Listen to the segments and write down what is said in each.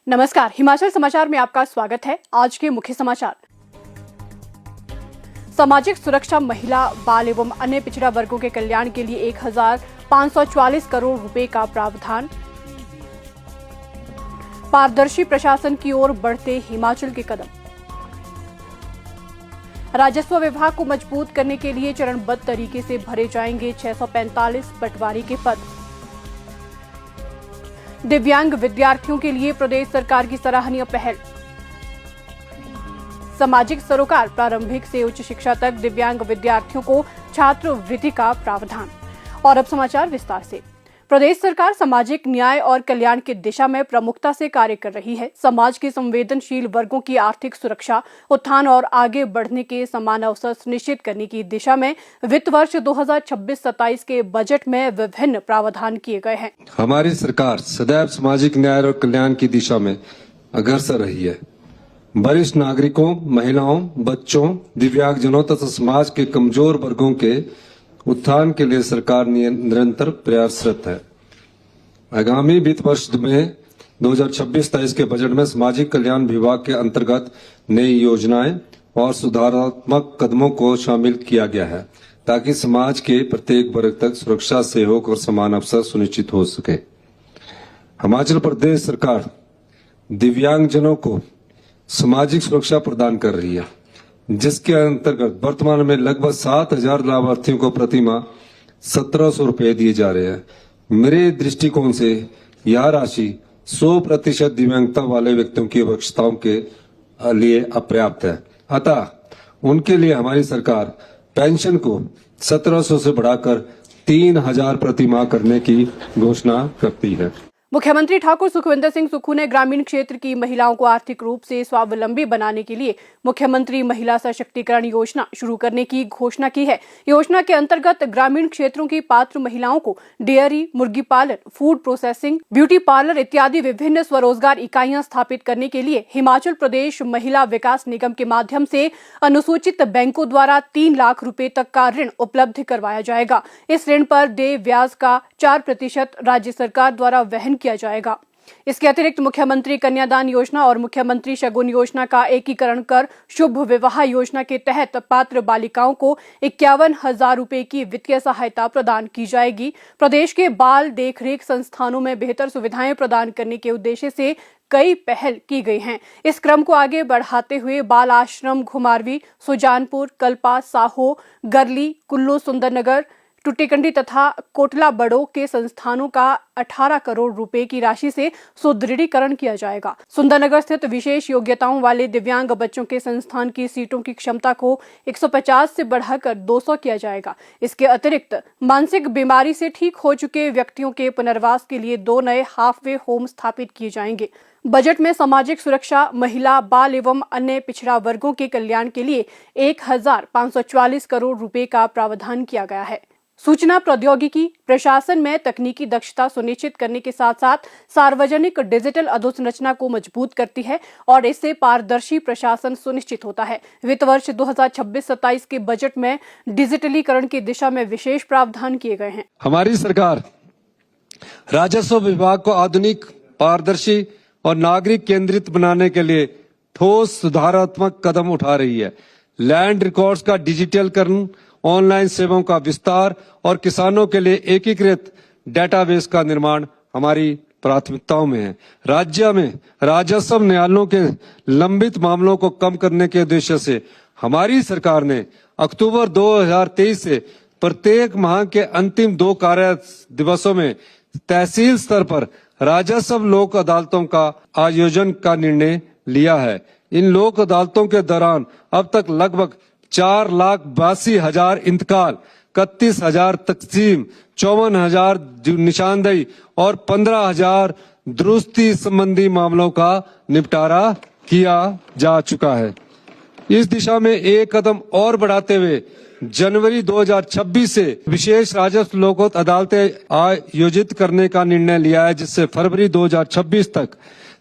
नमस्कार, हिमाचल समाचार में आपका स्वागत है। आज के मुख्य समाचार। सामाजिक सुरक्षा, महिला, बाल एवं अन्य पिछड़ा वर्गों के कल्याण के लिए 1540 करोड़ रुपए का प्रावधान। पारदर्शी प्रशासन की ओर बढ़ते हिमाचल के कदम। राजस्व विभाग को मजबूत करने के लिए चरणबद्ध तरीके से भरे जाएंगे 645 पटवारी के पद। दिव्यांग विद्यार्थियों के लिए प्रदेश सरकार की सराहनीय पहल। सामाजिक सरोकार, प्रारंभिक से उच्च शिक्षा तक दिव्यांग विद्यार्थियों को छात्रवृत्ति का प्रावधान। और अब समाचार विस्तार से। प्रदेश सरकार सामाजिक न्याय और कल्याण की दिशा में प्रमुखता से कार्य कर रही है। समाज के संवेदनशील वर्गों की आर्थिक सुरक्षा, उत्थान और आगे बढ़ने के समान अवसर सुनिश्चित करने की दिशा में वित्त वर्ष 2026-27 के बजट में विभिन्न प्रावधान किए गए हैं। हमारी सरकार सदैव सामाजिक न्याय और कल्याण की दिशा में अग्रसर रही है। वरिष्ठ नागरिकों, महिलाओं, बच्चों, दिव्यांगजनों तथा समाज के कमजोर वर्गों के उत्थान के लिए सरकार निरंतर प्रयासरत है। आगामी वित्त वर्ष में 2026-23 के बजट में सामाजिक कल्याण विभाग के अंतर्गत नई योजनाएं और सुधारात्मक कदमों को शामिल किया गया है ताकि समाज के प्रत्येक वर्ग तक सुरक्षा, सहयोग और समान अवसर सुनिश्चित हो सके। हिमाचल प्रदेश सरकार दिव्यांगजनों को सामाजिक सुरक्षा प्रदान कर रही है, जिसके अंतर्गत वर्तमान में लगभग 7000 लाभार्थियों को प्रति माह 1700 रुपए दिए जा रहे हैं। मेरे दृष्टिकोण से यह राशि 100% दिव्यांगता वाले व्यक्तियों की आवश्यकताओं के लिए अपर्याप्त है। अतः उनके लिए हमारी सरकार पेंशन को 1700 से बढ़ाकर 3000 प्रति माह करने की घोषणा करती है। मुख्यमंत्री ठाकुर सुखविंदर सिंह सुक्खू ने ग्रामीण क्षेत्र की महिलाओं को आर्थिक रूप से स्वावलंबी बनाने के लिए मुख्यमंत्री महिला सशक्तिकरण योजना शुरू करने की घोषणा की है। योजना के अंतर्गत ग्रामीण क्षेत्रों की पात्र महिलाओं को डेयरी, मुर्गी पालन, फूड प्रोसेसिंग, ब्यूटी पार्लर इत्यादि विभिन्न स्वरोजगार इकाइयां स्थापित करने के लिए हिमाचल प्रदेश महिला विकास निगम के माध्यम से अनुसूचित बैंकों द्वारा 3 लाख रुपए तक का ऋण उपलब्ध करवाया जाएगा। इस ऋण पर देय ब्याज का 4% राज्य सरकार द्वारा वहन किया जाएगा। इसके अतिरिक्त मुख्यमंत्री कन्यादान योजना और मुख्यमंत्री शगुन योजना का एकीकरण कर शुभ विवाह योजना के तहत पात्र बालिकाओं को 51,000 रुपए की वित्तीय सहायता प्रदान की जाएगी। प्रदेश के बाल देखरेख संस्थानों में बेहतर सुविधाएं प्रदान करने के उद्देश्य से कई पहल की गई हैं। इस क्रम को आगे बढ़ाते हुए बाल आश्रम घुमारवी, सुजानपुर, कल्पा, साहो, गरली, कुल्लू, सुंदरनगर, टुटीकंडी तथा कोटला बड़ो के संस्थानों का 18 करोड़ रुपए की राशि से सुदृढ़ीकरण किया जाएगा। सुंदरनगर स्थित विशेष योग्यताओं वाले दिव्यांग बच्चों के संस्थान की सीटों की क्षमता को 150 से बढ़ाकर 200 किया जाएगा। इसके अतिरिक्त मानसिक बीमारी से ठीक हो चुके व्यक्तियों के पुनर्वास के लिए 2 नए हाफ वे होम स्थापित किए जाएंगे। बजट में सामाजिक सुरक्षा, महिला, बाल एवं अन्य पिछड़ा वर्गों के कल्याण के लिए 1540 करोड़ रुपए का प्रावधान किया गया है। सूचना प्रौद्योगिकी प्रशासन में तकनीकी दक्षता सुनिश्चित करने के साथ साथ सार्वजनिक डिजिटल अधोसंरचना को मजबूत करती है और इससे पारदर्शी प्रशासन सुनिश्चित होता है। वित्त वर्ष 2026-27 के बजट में डिजिटलीकरण की दिशा में विशेष प्रावधान किए गए हैं। हमारी सरकार राजस्व विभाग को आधुनिक, पारदर्शी और नागरिक केंद्रित बनाने के लिए ठोस सुधारात्मक कदम उठा रही है। लैंड रिकॉर्ड्स का डिजिटलीकरण, ऑनलाइन सेवाओं का विस्तार और किसानों के लिए एकीकृत डेटाबेस का निर्माण हमारी प्राथमिकताओं में है। राज्य में राजस्व न्यायालयों के लंबित मामलों को कम करने के उद्देश्य से हमारी सरकार ने अक्टूबर 2023 से प्रत्येक माह के अंतिम 2 कार्य दिवसों में तहसील स्तर पर राजस्व लोक अदालतों का आयोजन का निर्णय लिया है। इन लोक अदालतों के दौरान अब तक लगभग 4,82,000 इंतकाल, 31,000 तकसीम, 54,000 निशानदेही और 15,000 दुरुस्ती संबंधी मामलों का निपटारा किया जा चुका है। इस दिशा में एक कदम और बढ़ाते हुए जनवरी 2026 से विशेष राजस्व लोक अदालतें आयोजित करने का निर्णय लिया है, जिससे फरवरी 2026 तक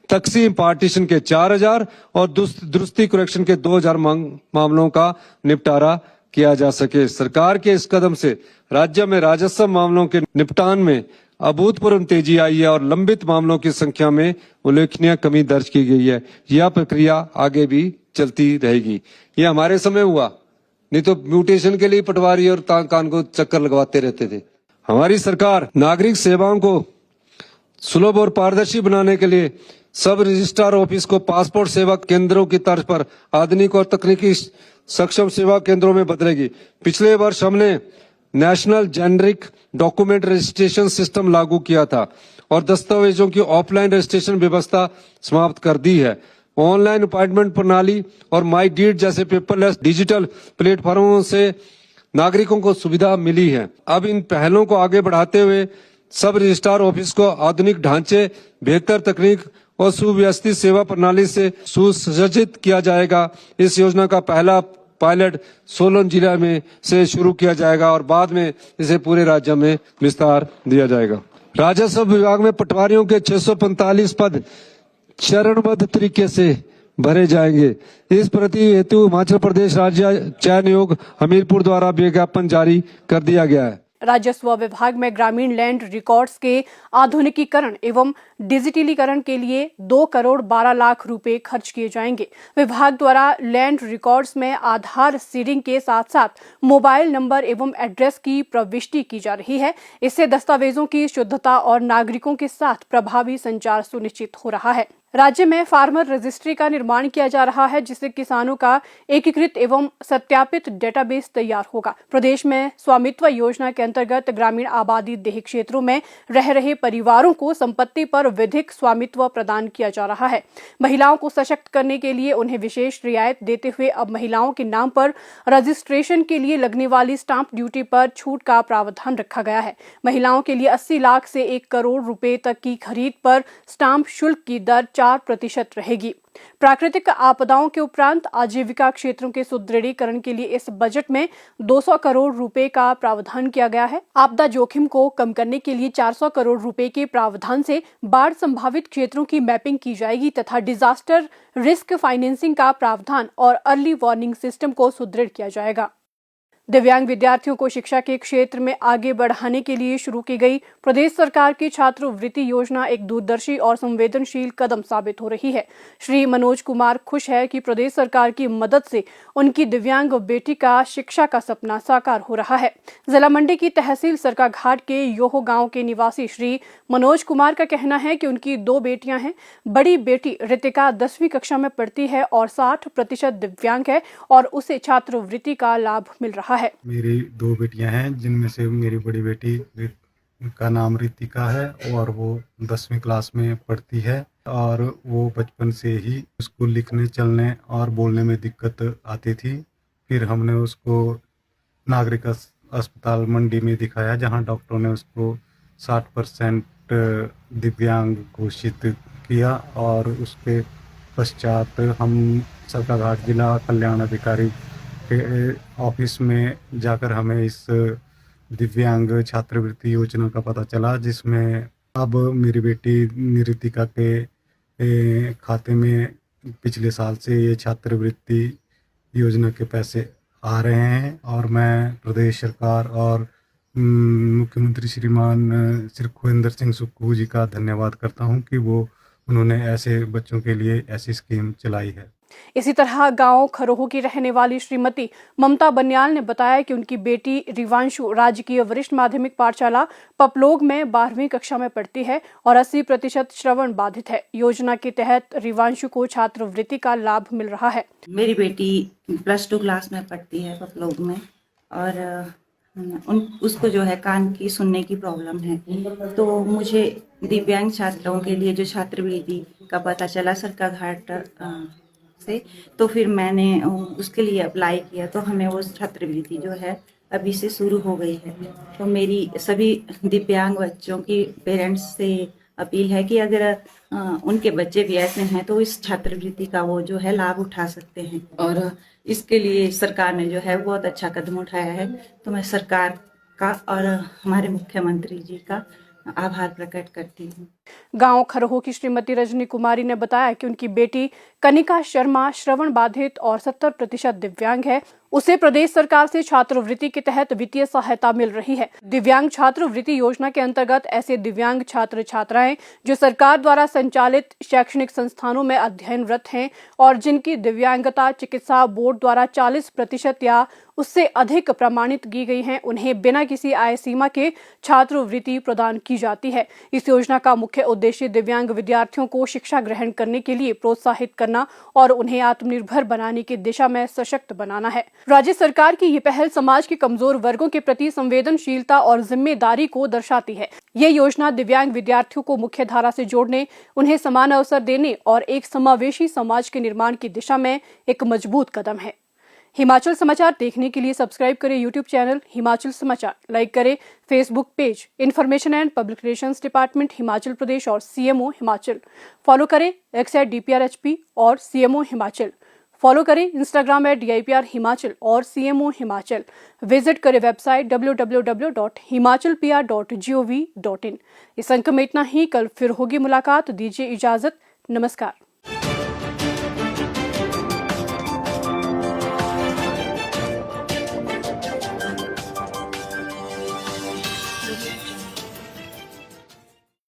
तकसीम पार्टीशन के 4000 और दुरुस्ती करेक्शन के 2000 मामलों का निपटारा किया जा सके। सरकार के इस कदम से राज्य में राजस्व मामलों के निपटान में अभूतपूर्व तेजी आई है और लंबित मामलों की संख्या में उल्लेखनीय कमी दर्ज की गई है। यह प्रक्रिया आगे भी चलती रहेगी। ये हमारे समय हुआ, नहीं तो म्यूटेशन के लिए पटवारी और कान को चक्कर लगवाते रहते थे। हमारी सरकार नागरिक सेवाओं को सुलभ और पारदर्शी बनाने के लिए सब रजिस्ट्रार ऑफिस को पासपोर्ट सेवा केंद्रों की तर्ज पर आधुनिक और तकनीकी सक्षम सेवा केंद्रों में बदलेगी। पिछले वर्ष हमने national generic document registration system लागू किया था और दस्तावेजों की ऑफलाइन रजिस्ट्रेशन व्यवस्था समाप्त कर दी है। ऑनलाइन अपॉइंटमेंट प्रणाली और माई डीड जैसे पेपरलेस डिजिटल प्लेटफॉर्मों से नागरिकों को सुविधा मिली है। अब इन पहलों को आगे बढ़ाते हुए सब रजिस्ट्रार ऑफिस को आधुनिक ढांचे, बेहतर तकनीक और सुव्यवस्थित सेवा प्रणाली से सुसज्जित किया जाएगा। इस योजना का पहला पायलट सोलन जिला में से शुरू किया जाएगा और बाद में इसे पूरे राज्य में विस्तार दिया जाएगा। राजस्व विभाग में पटवारियों के 645 पद चरणबद्ध तरीके से भरे जाएंगे। इस प्रति हेतु हिमाचल प्रदेश राज्य चयन आयोग हमीरपुर द्वारा विज्ञापन जारी कर दिया गया है। राजस्व विभाग में ग्रामीण लैंड रिकॉर्ड्स के आधुनिकीकरण एवं डिजिटलीकरण के लिए 2 करोड़ 12 लाख रुपए खर्च किए जाएंगे। विभाग द्वारा लैंड रिकॉर्ड्स में आधार सीडिंग के साथ साथ मोबाइल नंबर एवं एड्रेस की प्रविष्टि की जा रही है। इससे दस्तावेजों की शुद्धता और नागरिकों के साथ प्रभावी संचार सुनिश्चित हो रहा है। राज्य में फार्मर रजिस्ट्री का निर्माण किया जा रहा है, जिससे किसानों का एकीकृत एवं सत्यापित डेटाबेस तैयार होगा। प्रदेश में स्वामित्व योजना के अंतर्गत ग्रामीण आबादी देही क्षेत्रों में रह रहे परिवारों को संपत्ति पर विधिक स्वामित्व प्रदान किया जा रहा है। महिलाओं को सशक्त करने के लिए उन्हें विशेष रियायत देते हुए अब महिलाओं के नाम पर रजिस्ट्रेशन के लिए लगने वाली स्टाम्प ड्यूटी पर छूट का प्रावधान रखा गया है। महिलाओं के लिए 80 लाख से 1 करोड़ रुपए तक की खरीद पर स्टाम्प शुल्क की दर 4% रहेगी। प्राकृतिक आपदाओं के उपरांत आजीविका क्षेत्रों के सुदृढ़ीकरण के लिए इस बजट में 200 करोड़ रुपए का प्रावधान किया गया है। आपदा जोखिम को कम करने के लिए 400 करोड़ रुपए के प्रावधान से बाढ़ संभावित क्षेत्रों की मैपिंग की जाएगी तथा डिजास्टर रिस्क फाइनेंसिंग का प्रावधान और अर्ली वार्निंग सिस्टम को सुदृढ़ किया जाएगा। दिव्यांग विद्यार्थियों को शिक्षा के क्षेत्र में आगे बढ़ाने के लिए शुरू की गई प्रदेश सरकार की छात्रवृत्ति योजना एक दूरदर्शी और संवेदनशील कदम साबित हो रही है। श्री मनोज कुमार खुश है कि प्रदेश सरकार की मदद से उनकी दिव्यांग बेटी का शिक्षा का सपना साकार हो रहा है। जिला मंडी की तहसील सरकाघाट के योहो गांव के निवासी श्री मनोज कुमार का कहना है कि उनकी 2 बेटियां हैं। बड़ी बेटी रितिका 10वीं कक्षा में पढ़ती है और 60% दिव्यांग है और उसे छात्रवृत्ति का लाभ मिल रहा है। मेरी 2 बेटियां हैं, जिनमें से मेरी बड़ी बेटी का नाम रितिका है और वो 10वीं क्लास में पढ़ती है और वो बचपन से ही उसको लिखने, चलने और बोलने में दिक्कत आती थी। फिर हमने उसको नागरिक अस्पताल मंडी में दिखाया, जहां डॉक्टरों ने उसको 60% दिव्यांग घोषित किया और उसके पश्चात हम सरकाघाट जिला कल्याण अधिकारी के ऑफिस में जाकर हमें इस दिव्यांग छात्रवृत्ति योजना का पता चला, जिसमें अब मेरी बेटी रितिका के खाते में पिछले साल से ये छात्रवृत्ति योजना के पैसे आ रहे हैं और मैं प्रदेश सरकार और मुख्यमंत्री श्रीमान श्री खुविंदर सिंह सुक्खू जी का धन्यवाद करता हूं कि उन्होंने ऐसे बच्चों के लिए ऐसी स्कीम चलाई है। इसी तरह गांव खरोह की रहने वाली श्रीमती ममता बनियाल ने बताया कि उनकी बेटी रिवांशु राजकीय वरिष्ठ माध्यमिक पाठशाला पपलोग में 12वीं कक्षा में पढ़ती है और 80% श्रवण बाधित है। योजना के तहत रिवांशु को छात्रवृत्ति का लाभ मिल रहा है। मेरी बेटी +2 क्लास में पढ़ती है पपलोग में और उसको जो है कान की सुनने की प्रॉब्लम है, तो मुझे दिव्यांग छात्रों के लिए जो छात्रवृत्ति का पता चला सरकाघाट से, तो फिर मैंने उसके लिए अप्लाई किया, तो हमें वो छात्रवृत्ति जो है अभी से शुरू हो गई है। तो मेरी सभी दिव्यांग बच्चों की पेरेंट्स से अपील है कि अगर उनके बच्चे भी ऐसे हैं तो इस छात्रवृत्ति का वो जो है लाभ उठा सकते हैं और इसके लिए सरकार ने जो है बहुत अच्छा कदम उठाया है। तो मैं सरकार का और हमारे मुख्यमंत्री जी का आभार प्रकट करती हूँ। गांव खरोह की श्रीमती रजनी कुमारी ने बताया कि उनकी बेटी कनिका शर्मा श्रवण बाधित और 70% दिव्यांग है। उसे प्रदेश सरकार से छात्रवृत्ति के तहत वित्तीय सहायता मिल रही है। दिव्यांग छात्रवृत्ति योजना के अंतर्गत ऐसे दिव्यांग छात्र छात्राएं जो सरकार द्वारा संचालित शैक्षणिक संस्थानों में अध्ययनरत हैं और जिनकी दिव्यांगता चिकित्सा बोर्ड द्वारा 40% या उससे अधिक प्रमाणित की गई हैं, उन्हें बिना किसी आय सीमा के छात्रवृत्ति प्रदान की जाती है। इस योजना का मुख्य उद्देश्य दिव्यांग विद्यार्थियों को शिक्षा ग्रहण करने के लिए प्रोत्साहित करना और उन्हें आत्मनिर्भर बनाने की दिशा में सशक्त बनाना है। राज्य सरकार की ये पहल समाज के कमजोर वर्गों के प्रति संवेदनशीलता और जिम्मेदारी को दर्शाती है। ये योजना दिव्यांग विद्यार्थियों को मुख्य धारा से जोड़ने, उन्हें समान अवसर देने और एक समावेशी समाज के निर्माण की दिशा में एक मजबूत कदम है। हिमाचल समाचार देखने के लिए सब्सक्राइब करें यूट्यूब चैनल हिमाचल समाचार, लाइक करें Facebook page information and public relations department Himachal Pradesh और सीएमओ हिमाचल, फॉलो करें x@DPRHP और सीएमओ हिमाचल, फॉलो करें इंस्टाग्राम @DIPR हिमाचल और सीएमओ हिमाचल, विजिट करें वेबसाइट www.himachalpr.gov.in। इस अंक में इतना ही, कल फिर होगी मुलाकात, दीजिए इजाजत, नमस्कार।